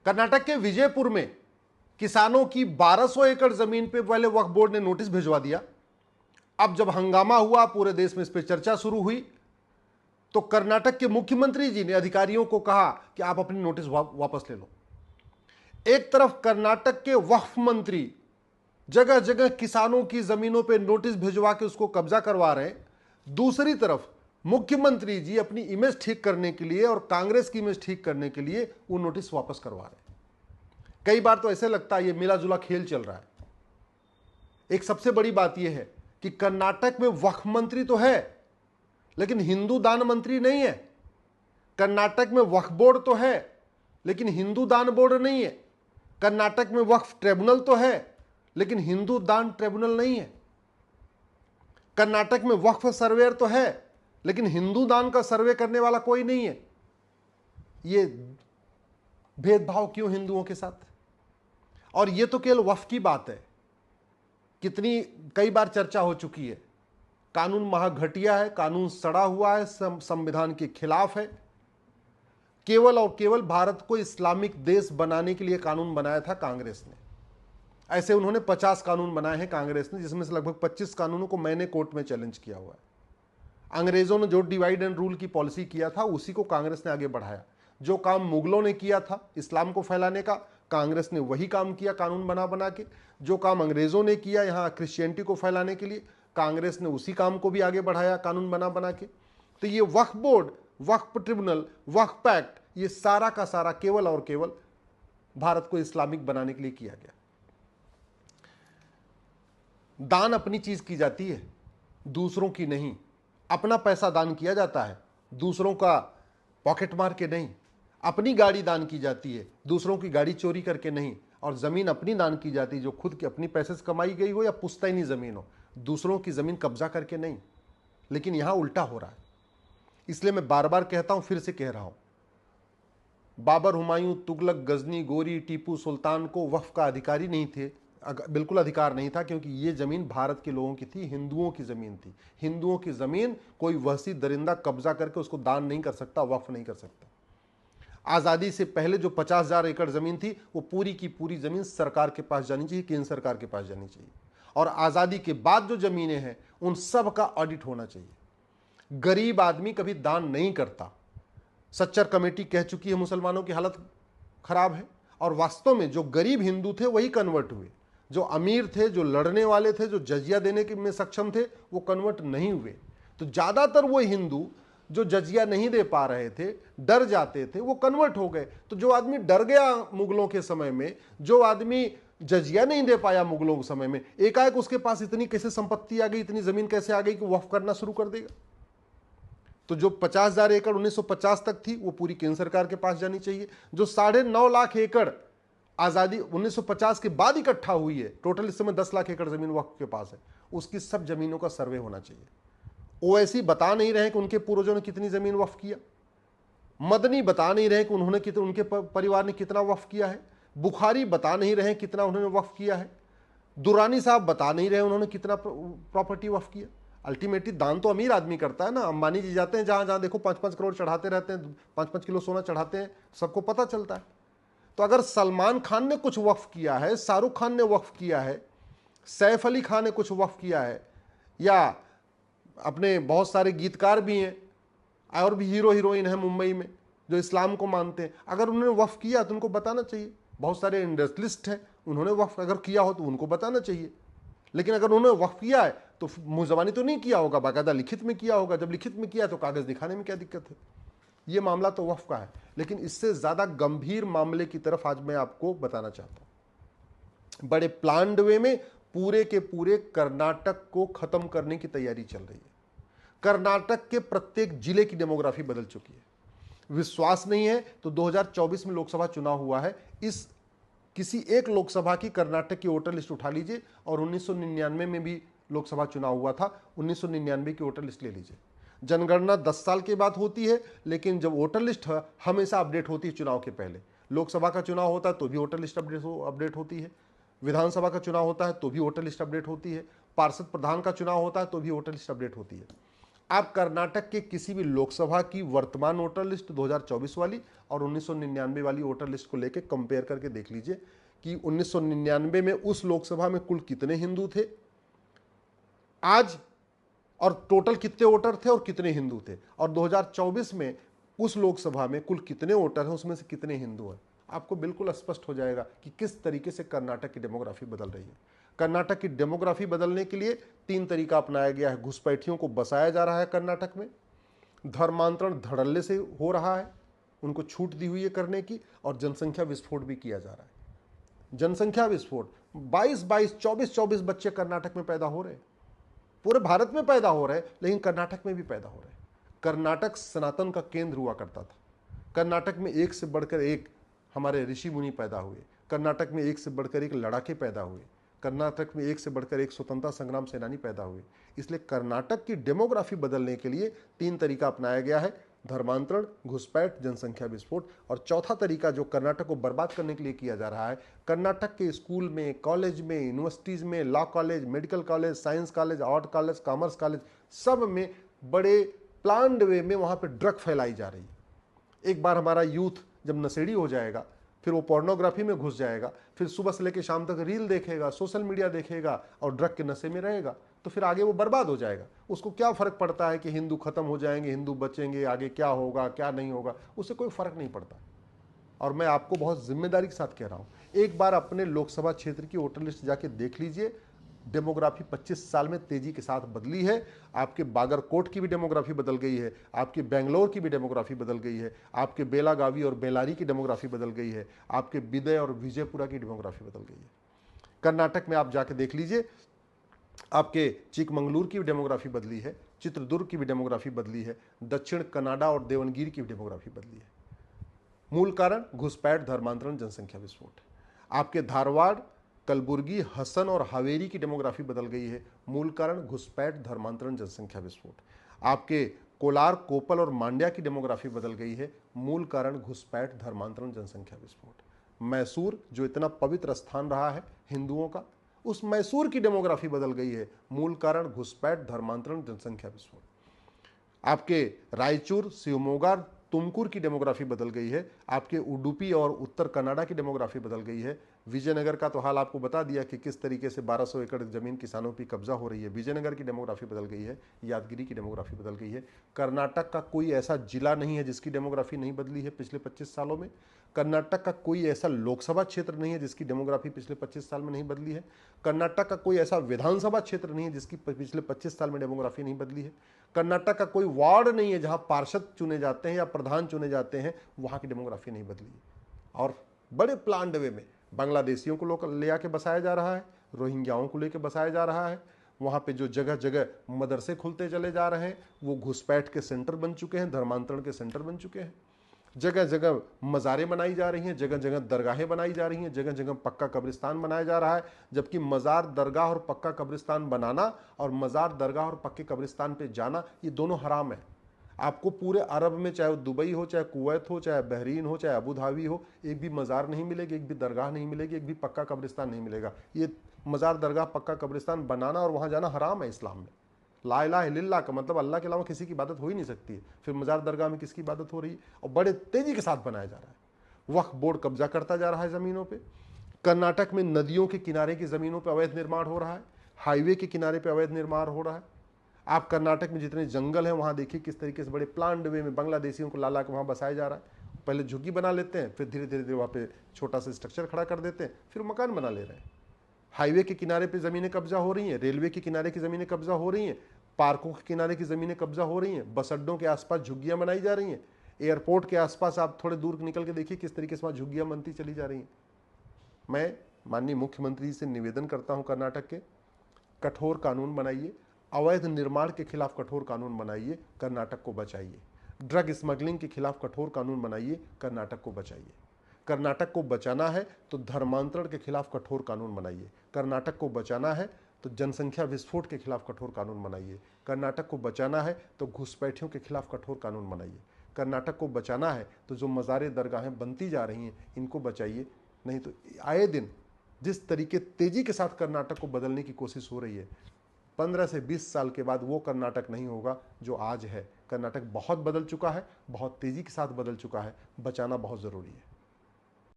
कर्नाटक के विजयपुर में किसानों की 1200 एकड़ जमीन पे पहले वक्फ बोर्ड ने नोटिस भिजवा दिया। अब जब हंगामा हुआ, पूरे देश में इस पर चर्चा शुरू हुई, तो कर्नाटक के मुख्यमंत्री जी ने अधिकारियों को कहा कि आप अपनी नोटिस वापस ले लो। एक तरफ कर्नाटक के वक्फ मंत्री जगह जगह किसानों की जमीनों पे नोटिस भिजवा के उसको कब्जा करवा रहे हैं, दूसरी तरफ मुख्यमंत्री जी अपनी इमेज ठीक करने के लिए और कांग्रेस की इमेज ठीक करने के लिए वो नोटिस वापस करवा रहे हैं। कई बार तो ऐसे लगता है ये मिला जुला खेल चल रहा है। एक सबसे बड़ी बात यह है कि कर्नाटक में वक्फ मंत्री तो है, लेकिन हिंदू दान मंत्री नहीं है। कर्नाटक में वक्फ बोर्ड तो है, लेकिन हिंदू दान बोर्ड नहीं है। कर्नाटक में वक्फ ट्रिब्यूनल तो है, लेकिन हिंदू दान ट्रिब्यूनल नहीं है। कर्नाटक में वक्फ सर्वेयर तो है, लेकिन हिंदू दान का सर्वे करने वाला कोई नहीं है। ये भेदभाव क्यों हिंदुओं के साथ? और ये तो केवल वक्फ की बात है, कई बार चर्चा हो चुकी है। कानून महाघटिया है, कानून सड़ा हुआ है, संविधान के खिलाफ है। केवल और केवल भारत को इस्लामिक देश बनाने के लिए कानून बनाया था कांग्रेस ने। ऐसे उन्होंने 50 कानून बनाए हैं कांग्रेस ने, जिसमें से लगभग 25 कानूनों को मैंने कोर्ट में चैलेंज किया हुआ है। अंग्रेजों ने जो डिवाइड एंड रूल की पॉलिसी किया था, उसी को कांग्रेस ने आगे बढ़ाया। जो काम मुगलों ने किया था इस्लाम को फैलाने का, कांग्रेस ने वही काम किया कानून बना बना के। जो काम अंग्रेजों ने किया यहाँ क्रिश्चियनिटी को फैलाने के लिए, कांग्रेस ने उसी काम को भी आगे बढ़ाया कानून बना बना के। तो ये वक्फ बोर्ड, वक्फ ट्रिब्यूनल, वक्फ एक्ट, ये सारा का सारा केवल और केवल भारत को इस्लामिक बनाने के लिए किया गया। दान अपनी चीज की जाती है, दूसरों की नहीं। अपना पैसा दान किया जाता है, दूसरों का पॉकेट मार के नहीं। अपनी गाड़ी दान की जाती है, दूसरों की गाड़ी चोरी करके नहीं। और जमीन अपनी दान की जाती है, जो खुद की अपनी पैसे से कमाई गई हो या पुश्तैनी जमीन हो, दूसरों की जमीन कब्जा करके नहीं। लेकिन यहां उल्टा हो रहा है। इसलिए मैं बार बार कहता हूं, फिर से कह रहा हूं, बाबर, हुमायूं, तुगलक, गजनी, गोरी, टीपू सुल्तान को वक्फ का अधिकारी नहीं थे, बिल्कुल अधिकार नहीं था, क्योंकि ये जमीन भारत के लोगों की थी, हिंदुओं की जमीन थी। हिंदुओं की जमीन कोई वहशी दरिंदा कब्जा करके उसको दान नहीं कर सकता, वक्फ नहीं कर सकता। आज़ादी से पहले जो 50,000 एकड़ जमीन थी, वो पूरी की पूरी जमीन सरकार के पास जानी चाहिए, केंद्र सरकार के पास जानी चाहिए। और आज़ादी के बाद जो जमीनें हैं, उन सब का ऑडिट होना चाहिए। गरीब आदमी कभी दान नहीं करता। सच्चर कमेटी कह चुकी है मुसलमानों की हालत खराब है, और वास्तव में जो गरीब हिंदू थे वही कन्वर्ट हुए। जो अमीर थे, जो लड़ने वाले थे, जो जजिया देने में सक्षम थे, वो कन्वर्ट नहीं हुए। तो ज्यादातर वो हिंदू जो जजिया नहीं दे पा रहे थे, डर जाते थे, वो कन्वर्ट हो गए। तो जो आदमी डर गया मुगलों के समय में, जो आदमी जजिया नहीं दे पाया मुगलों के समय में, एकाएक उसके पास इतनी कैसे संपत्ति आ गई, इतनी जमीन कैसे आ गई कि वक्फ करना शुरू कर देगा? तो जो 50,000 एकड़ 1950 तक थी, वो पूरी केंद्र सरकार के पास जानी चाहिए। जो 9.5 लाख एकड़ आज़ादी 1950 के बाद इकट्ठा हुई है, टोटल इस समय 10 लाख एकड़ जमीन वक्फ के पास है, उसकी सब जमीनों का सर्वे होना चाहिए। ओवैसी बता नहीं रहे कि उनके पूर्वजों ने कितनी जमीन वक्फ किया। मदनी बता नहीं रहे कि उनके परिवार ने कितना वक्फ किया है। बुखारी बता नहीं रहे कितना उन्होंने वक्फ किया है। दुरानी साहब बता नहीं रहे उन्होंने कितना प्रॉपर्टी वक्फ किया। अल्टीमेटली दान तो अमीर आदमी करता है ना। अंबानी जी जाते हैं जहां जहां देखो 5-5 करोड़ चढ़ाते रहते हैं, 5-5 किलो सोना चढ़ाते हैं, सबको पता चलता है। तो अगर सलमान खान ने कुछ वक्फ किया है, शाहरुख खान ने वक्फ किया है, सैफ अली खान ने कुछ वक्फ किया है, या अपने बहुत सारे गीतकार भी हैं और भी हीरो हीरोइन हैं मुंबई में जो इस्लाम को मानते हैं, अगर उन्होंने वक्फ किया तो उनको बताना चाहिए। बहुत सारे इंडस्ट्रियलिस्ट हैं, उन्होंने वक्फ अगर किया हो तो उनको बताना चाहिए। लेकिन अगर उन्होंने वक्फ किया है तो मुंह ज़बानी तो नहीं किया होगा, बाकायदा लिखित में किया होगा। जब लिखित में किया तो कागज़ दिखाने में क्या दिक्कत है? ये मामला तो वक्फ का है। लेकिन इससे ज़्यादा गंभीर मामले की तरफ आज मैं आपको बताना चाहता हूँ। बड़े प्लान्ड वे में पूरे के पूरे कर्नाटक को ख़त्म करने की तैयारी चल रही है। कर्नाटक के प्रत्येक जिले की डेमोग्राफी बदल चुकी है। विश्वास नहीं है तो 2024 में लोकसभा चुनाव हुआ है, इस किसी एक लोकसभा की कर्नाटक की वोटर लिस्ट उठा लीजिए, और 1999 में भी लोकसभा चुनाव हुआ था, 1999 की वोटर लिस्ट ले लीजिए। जनगणना 10 साल के बाद होती है, लेकिन जब वोटर लिस्ट हमेशा अपडेट होती है चुनाव के पहले। लोकसभा का चुनाव होता है तो भी वोटर लिस्ट अपडेट होती है, विधानसभा का चुनाव होता है तो भी वोटर लिस्ट अपडेट होती है, पार्षद प्रधान का चुनाव होता है तो भी वोटर लिस्ट अपडेट होती है। आप कर्नाटक के किसी भी लोकसभा की वर्तमान वोटर लिस्ट 2024 वाली और 1999 वाली वोटर लिस्ट को लेकर कंपेयर करके देख लीजिए कि 1999 में उस लोकसभा में कुल कितने हिंदू थे आज, और टोटल कितने वोटर थे और कितने हिंदू थे, और 2024 में उस लोकसभा में कुल कितने वोटर हैं, उसमें से कितने हिंदू हैं। आपको बिल्कुल स्पष्ट हो जाएगा कि किस तरीके से कर्नाटक की डेमोग्राफी बदल रही है। कर्नाटक की डेमोग्राफी बदलने के लिए 3 तरीका अपनाया गया है। घुसपैठियों को बसाया जा रहा है कर्नाटक में, धर्मांतरण धड़ल्ले से हो रहा है, उनको छूट दी हुई है करने की, और जनसंख्या विस्फोट भी किया जा रहा है। जनसंख्या विस्फोट 22-22, 24-24 बच्चे कर्नाटक में पैदा हो रहे हैं। पूरे भारत में पैदा हो रहे हैं, लेकिन कर्नाटक में भी पैदा हो रहे हैं। कर्नाटक सनातन का केंद्र हुआ करता था। कर्नाटक में एक से बढ़कर एक हमारे ऋषि मुनि पैदा हुए, कर्नाटक में एक से बढ़कर एक लड़ाके पैदा हुए, कर्नाटक में एक से बढ़कर एक स्वतंत्रता संग्राम सेनानी पैदा हुए। इसलिए कर्नाटक की डेमोग्राफी बदलने के लिए 3 तरीका अपनाया गया है, धर्मांतरण, घुसपैठ, जनसंख्या विस्फोट। और चौथा तरीका जो कर्नाटक को बर्बाद करने के लिए किया जा रहा है, कर्नाटक के स्कूल में, कॉलेज में, यूनिवर्सिटीज़ में, law college, medical college, science college, art college, commerce college, सब में बड़े प्लान्ड वे में वहाँ पर ड्रग फैलाई जा रही है। एक बार हमारा यूथ जब नशेड़ी हो जाएगा, फिर वो पोर्नोग्राफी में घुस जाएगा, फिर सुबह से लेकर शाम तक रील देखेगा, सोशल मीडिया देखेगा और ड्रग के नशे में रहेगा, तो फिर आगे वो बर्बाद हो जाएगा। उसको क्या फ़र्क पड़ता है कि हिंदू खत्म हो जाएंगे, हिंदू बचेंगे, आगे क्या होगा क्या नहीं होगा, उससे कोई फ़र्क नहीं पड़ता। और मैं आपको बहुत जिम्मेदारी के साथ कह रहा हूँ, एक बार अपने लोकसभा क्षेत्र की वोटर लिस्ट जाके देख लीजिए। डेमोग्राफी 25 साल में तेजी के साथ बदली है। आपके बागरकोट की भी डेमोग्राफी बदल गई है, आपके बेंगलोर की भी डेमोग्राफी बदल गई है, आपके बेलागावी और बेलारी की डेमोग्राफी बदल गई है, आपके बिदय और विजयपुरा की डेमोग्राफी बदल गई है। कर्नाटक में आप जाके देख लीजिए, आपके चिकमंगलुरु की भी डेमोग्राफी बदली है, चित्रदुर्ग की भी डेमोग्राफी बदली है, दक्षिण कनाडा और देवनगिरी की भी डेमोग्राफी बदली है। मूल कारण घुसपैठ, धर्मांतरण, जनसंख्या विस्फोट। आपके धारवाड़, कलबुर्गी, हसन और हावेरी की डेमोग्राफी बदल गई है। मूल कारण घुसपैठ, धर्मांतरण, जनसंख्या विस्फोट। आपके कोलार, कोपल और मांड्या की डेमोग्राफी बदल गई है। मूल कारण घुसपैठ, धर्मांतरण, जनसंख्या विस्फोट। मैसूर जो इतना पवित्र स्थान रहा है हिंदुओं का, उस मैसूर की डेमोग्राफी बदल गई है। मूल कारण घुसपैठ, धर्मांतरण, जनसंख्या विस्फोट। आपके रायचूर, शिवमोगा, तुमकुर की डेमोग्राफी बदल गई है। आपके उडुपी और उत्तर कनाडा की डेमोग्राफी बदल गई है। विजयनगर का तो हाल आपको बता दिया कि किस तरीके से 1200 एकड़ जमीन किसानों की कब्जा हो रही है। विजयनगर की डेमोग्राफी बदल गई है, यादगिरी की डेमोग्राफी बदल गई है। कर्नाटक का कोई ऐसा जिला नहीं है जिसकी डेमोग्राफी नहीं बदली है पिछले 25 सालों में। कर्नाटक का कोई ऐसा लोकसभा क्षेत्र नहीं है जिसकी डेमोग्राफी पिछले 25 साल में नहीं बदली है। कर्नाटक का कोई ऐसा विधानसभा क्षेत्र नहीं है जिसकी पिछले 25 साल में डेमोग्राफी नहीं बदली है। कर्नाटक का कोई वार्ड नहीं है जहां पार्षद चुने जाते हैं या प्रधान चुने जाते हैं, वहां की डेमोग्राफी नहीं बदली है। और बड़े प्लान्ड वे में बांग्लादेशियों को ले आके बसाया जा रहा है, रोहिंग्याओं को लेकर बसाया जा रहा है। वहाँ पे जो जगह जगह मदरसे खुलते चले जा रहे हैं, वो घुसपैठ के सेंटर बन चुके हैं, धर्मांतरण के सेंटर बन चुके हैं। जगह जगह मज़ारें बनाई जा रही हैं, जगह जगह दरगाहें बनाई जा रही हैं, जगह जगह पक्का कब्रिस्तान बनाया जा रहा है। जबकि मज़ार, दरगाह और पक्का कब्रिस्तान बनाना और मज़ार, दरगाह और पक्के कब्रिस्तान पे जाना, ये दोनों हराम है। आपको पूरे अरब में, चाहे वो दुबई हो, चाहे कुवैत हो, चाहे बहरीन हो, चाहे अबू धाबी हो, एक भी मज़ार नहीं मिलेगी, एक भी दरगाह नहीं मिलेगी, एक भी पक्का कब्रिस्तान नहीं मिलेगा। ये मज़ार, दरगाह, पक्का कब्रिस्तान बनाना और वहाँ जाना हराम है इस्लाम में। ला इलाहा इल्लल्लाह का मतलब अल्लाह के अलावा किसी की इबादत हो ही नहीं सकती है। फिर मज़ार, दरगाह में किसकी इबादत हो रही है? और बड़े तेज़ी के साथ बनाया जा रहा है। वक्फ बोर्ड कब्जा करता जा रहा है ज़मीनों पर। कर्नाटक में नदियों के किनारे की ज़मीनों पर अवैध निर्माण हो रहा है, हाईवे के किनारे पर अवैध निर्माण हो रहा है। आप कर्नाटक में जितने जंगल हैं वहाँ देखिए किस तरीके से बड़े प्लान्ड वे में बांग्लादेशियों को ला ला के वहाँ बसाया जा रहा है। पहले झुग्गी बना लेते हैं, फिर धीरे धीरे वहाँ पे छोटा सा स्ट्रक्चर खड़ा कर देते हैं, फिर मकान बना ले रहे हैं। हाईवे के किनारे पे ज़मीनें कब्जा हो रही हैं, रेलवे के किनारे की ज़मीनें कब्जा हो रही हैं, पार्कों के किनारे की ज़मीनें कब्जा हो रही हैं, बस अड्डों के आसपास झुग्गियाँ बनाई जा रही हैं, एयरपोर्ट के आसपास आप थोड़े दूर निकल के देखिए किस तरीके से वहाँ झुग्गियाँ बनती चली जा रही हैं। मैं माननीय मुख्यमंत्री से निवेदन करता हूँ, कर्नाटक के कठोर कानून बनाइए, अवैध निर्माण के खिलाफ कठोर कानून बनाइए, कर्नाटक को बचाइए। ड्रग स्मगलिंग के खिलाफ कठोर कानून बनाइए, कर्नाटक को बचाइए। कर्नाटक को बचाना है तो धर्मांतरण के खिलाफ कठोर कानून बनाइए। कर्नाटक को बचाना है तो जनसंख्या विस्फोट के खिलाफ कठोर कानून बनाइए। कर्नाटक को बचाना है तो घुसपैठियों के खिलाफ कठोर कानून बनाइए। कर्नाटक को बचाना है तो जो मज़ारे, दरगाहें बनती जा रही हैं, इनको बचाइए। नहीं तो आए दिन जिस तरीके तेज़ी के साथ कर्नाटक को बदलने की कोशिश हो रही है, 15 से 20 साल के बाद वो कर्नाटक नहीं होगा जो आज है। कर्नाटक बहुत बदल चुका है, बहुत तेज़ी के साथ बदल चुका है, बचाना बहुत ज़रूरी है।